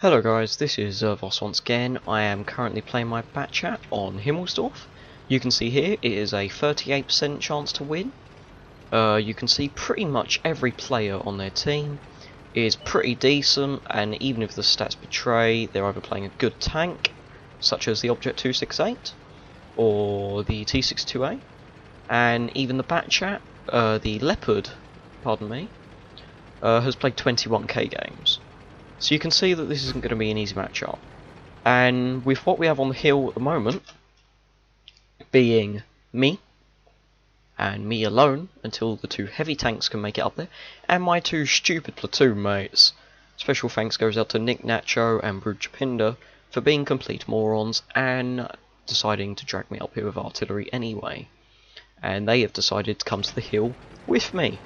Hello guys, this is Voss once again. I am currently playing my Batchat on Himmelsdorf. You can see here it is a 38% chance to win. You can see pretty much every player on their team is pretty decent, and even if the stats betray, they're either playing a good tank, such as the Batchat.25t or the T62A, and even the Batchat, the Leopard, pardon me, has played 21k games. So you can see that this isn't going to be an easy matchup. And with what we have on the hill at the moment, being me, and me alone, until the two heavy tanks can make it up there, and my two stupid platoon mates. Special thanks goes out to Nick Nacho and Batchat for being complete morons and deciding to drag me up here with artillery anyway. And they have decided to come to the hill with me,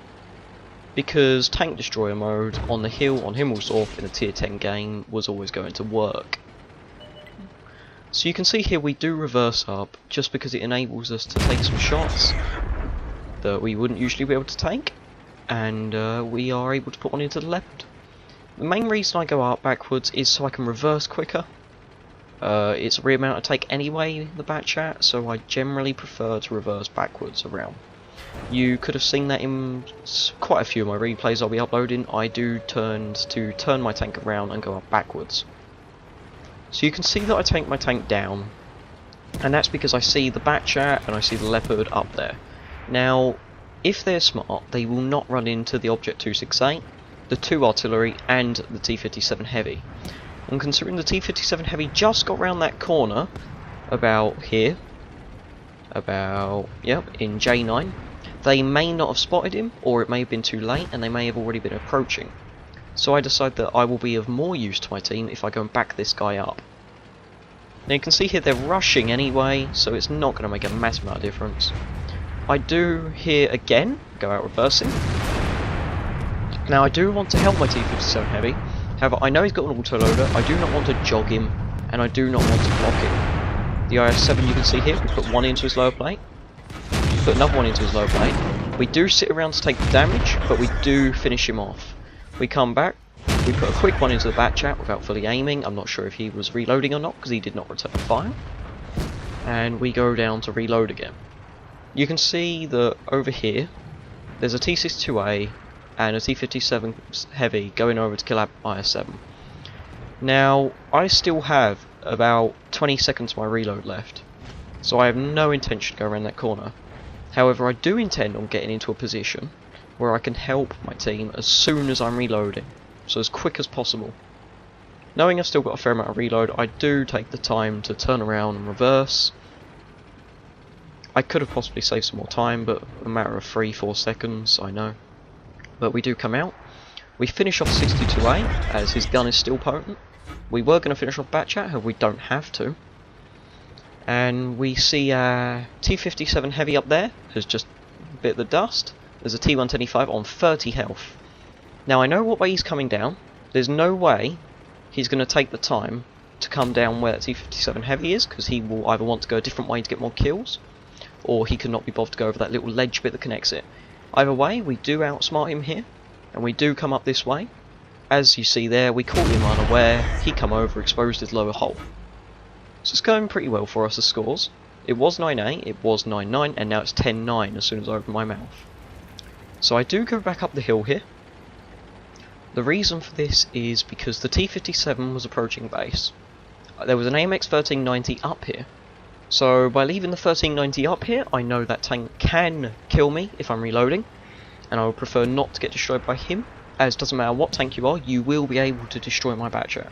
because tank destroyer mode on the hill on Himmelsdorf in a tier 10 game was always going to work. So you can see here we do reverse up just because it enables us to take some shots that we wouldn't usually be able to take, and we are able to put one into the Leopard. The main reason I go up backwards is so I can reverse quicker. It's a re-amount of take anyway, the Batchat, so I generally prefer to reverse backwards around. You could have seen that in quite a few of my replays I'll be uploading. I do turn my tank around and go up backwards. So you can see that I take my tank down, and that's because I see the Batchat and I see the Leopard up there. Now, if they're smart, they will not run into the Batchat.26t, the 2 artillery and the T57 heavy. And considering the T57 heavy just got round that corner, about here, in J9, they may not have spotted him, or it may have been too late and they may have already been approaching. So I decide that I will be of more use to my team if I go and back this guy up. Now you can see here they're rushing anyway, so it's not going to make a massive amount of difference. I do here again go out reversing. Now I do want to help my T57 heavy, however I know he's got an autoloader, I do not want to jog him, and I do not want to block him. The IS-7 you can see here, we put one into his lower plate, put another one into his lower plate. We do sit around to take the damage, but we do finish him off. We come back, we put a quick one into the Batchat without fully aiming. I'm not sure if he was reloading or not, because he did not return fire. And we go down to reload again. You can see that over here, there's a T62A and a T57 heavy going over to kill our IS-7. Now, I still have about 20 seconds of my reload left, so I have no intention to go around that corner. However, I do intend on getting into a position where I can help my team as soon as I'm reloading, so as quick as possible. Knowing I've still got a fair amount of reload, I do take the time to turn around and reverse. I could have possibly saved some more time, but a matter of 3-4 seconds, I know. But we do come out. We finish off 62A, as his gun is still potent. We were going to finish off Batchat, however we don't have to. And we see T57 heavy up there has just bit the dust. There's a T125 on 30 health. Now I know what way he's coming down. There's no way he's going to take the time to come down where that T57 heavy is, because he will either want to go a different way to get more kills, or he cannot be bothered to go over that little ledge bit that connects it. Either way, we do outsmart him here, and we do come up this way. As you see there, we caught him unaware, he come over, exposed his lower hull. So it's going pretty well for us as scores. It was 9-8, it was 9-9, and now it's 10-9 as soon as I open my mouth. So I do go back up the hill here. The reason for this is because the T57 was approaching base. There was an AMX 1390 up here. So by leaving the 1390 up here, I know that tank can kill me if I'm reloading, and I would prefer not to get destroyed by him, as doesn't matter what tank you are, you will be able to destroy my Batchat.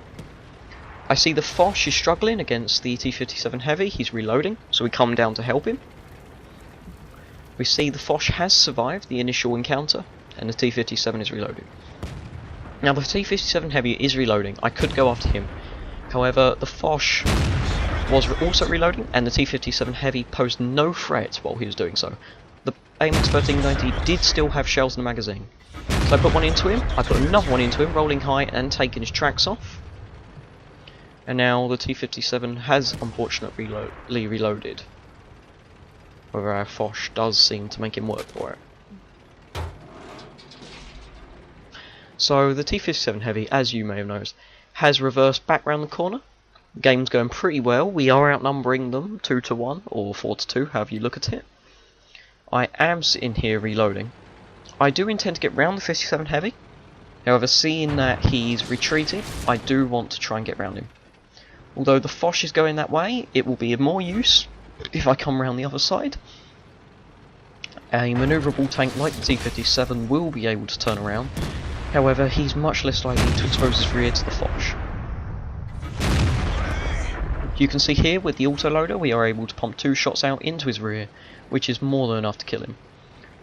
I see the Foch is struggling against the T57 heavy, he's reloading, so we come down to help him. We see the Foch has survived the initial encounter, and the T57 is reloading. Now the T57 heavy is reloading, I could go after him. However, the Foch was also reloading, and the T57 heavy posed no threat while he was doing so. The AMX 1390 did still have shells in the magazine. So I put one into him, I put another one into him, rolling high and taking his tracks off. And now the T57 has unfortunately reloaded. However, our Foch does seem to make him work for it. So the T57 heavy, as you may have noticed, has reversed back round the corner. The game's going pretty well. We are outnumbering them 2-1 or 4-2, however you look at it. I am sitting here reloading. I do intend to get round the 57 heavy. However, seeing that he's retreated, I do want to try and get round him. Although the Foch is going that way, it will be of more use if I come round the other side. A manoeuvrable tank like the T-57 will be able to turn around. However, he's much less likely to expose his rear to the Foch. You can see here with the autoloader we are able to pump 2 shots out into his rear, which is more than enough to kill him.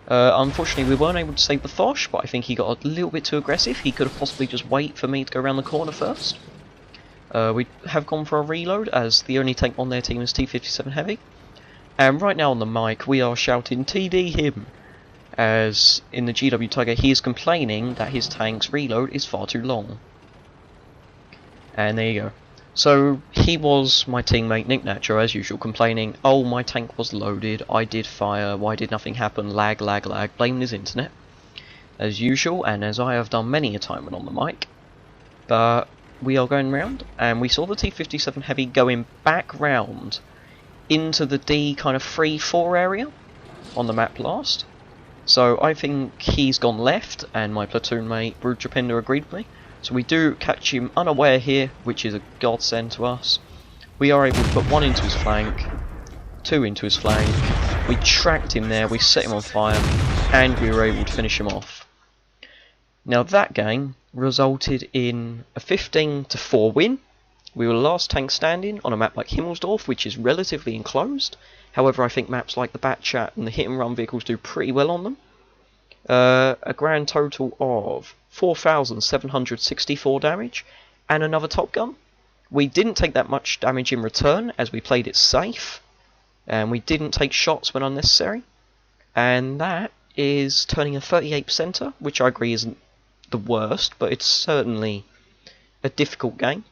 Unfortunately we weren't able to save the Foch, but I think he got a little bit too aggressive. He could have possibly just waited for me to go around the corner first. We have gone for a reload as the only tank on their team is T-57 Heavy. And right now on the mic we are shouting TD him, as in the GW Tiger he is complaining that his tank's reload is far too long. And there you go. So he was my teammate Nick Nacho as usual, complaining, oh my tank was loaded, I did fire, why did nothing happen, lag, blaming his internet. As usual, and as I have done many a time when on the mic. But we are going round, and we saw the T-57 Heavy going back round into the D kind of 3-4 area on the map last. So I think he's gone left, and my platoon mate Brood Japinda agreed with me. So we do catch him unaware here, which is a godsend to us. We are able to put 1 into his flank, 2 into his flank. We tracked him there, we set him on fire, and we were able to finish him off. Now that game resulted in a 15-4 win. We were the last tank standing on a map like Himmelsdorf, which is relatively enclosed. However, I think maps like the Batchat and the hit and run vehicles do pretty well on them. A grand total of 4,764 damage and another Top Gun. We didn't take that much damage in return as we played it safe, and we didn't take shots when unnecessary. And that is turning a 38%er, which I agree isn't the worst, but it's certainly a difficult game,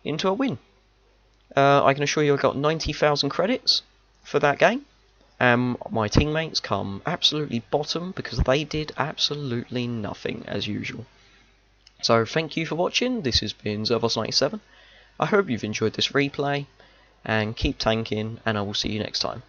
into a win. I can assure you I got 90,000 credits for that game. My teammates come absolutely bottom because they did absolutely nothing as usual. So thank you for watching. This has been Zervos97. I hope you've enjoyed this replay, and keep tanking, and I will see you next time.